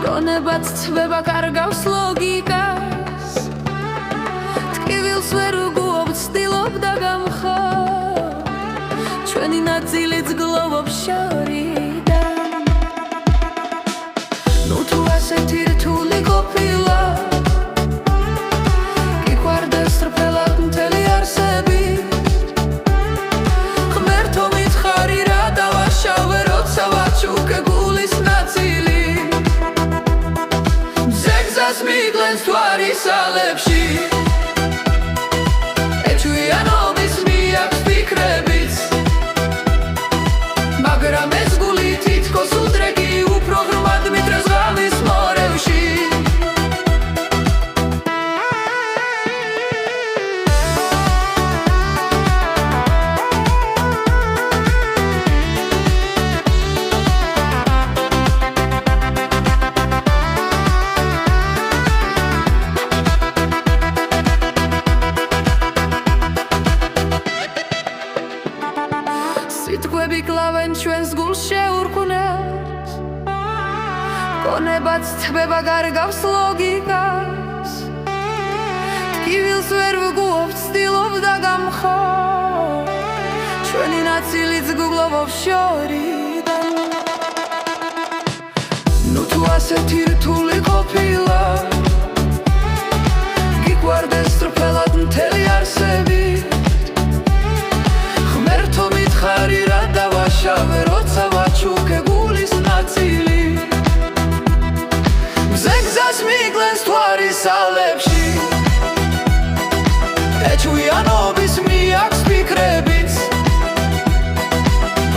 გონებაც ცვება კარგავს ლოგიკას ტკივილს ვერ უგუობ ცდილობ და გამხო ჩვენი ნაწილიც გლოვობს შორიდან ნუ თუ ასეთი რთული ყოფილა გიყვარდა სწრაფად მთელი არსები ღმერთო მითხარი რა დავაშავე როცა ვაჩუქე გულის ნაწილი მზეგზას მიგლენს თვარის ალებში ეჩვიანობის მიაქვს ფიქრებიც მაგრამ ეს გული თითქოს უდრეგი უფრო ღრმად მიდრეს ღამის მორევში სიტყვები კლავენ ჩვენს გულს შეურყვნელს გონებაც თბება გარგავს ლოგიკას ტკივილს ვერ ვგუობ ცდილობ და გამხო ჩვენი ნაწილიც გგლოვობს შორიდან ნუ თუ ასეთი რთული ყოფილა გიყვარდა სწრაფად მთელი არსები ღმერთო მითხარი რა დავაშავე როცა ვაჩუქე გულის ნაწილი მზეგზას მიგლენს თვარის ალებში ეჩვიანობის მიაქვს ფიქრებიც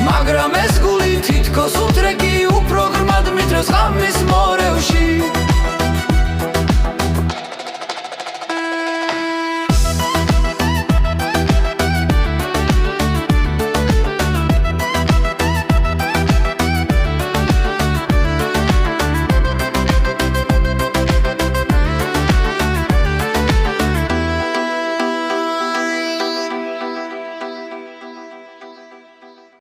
მაგრამ ეს გული თითქოს უდრეგი უფრო ღრმად მიდრეს ღამის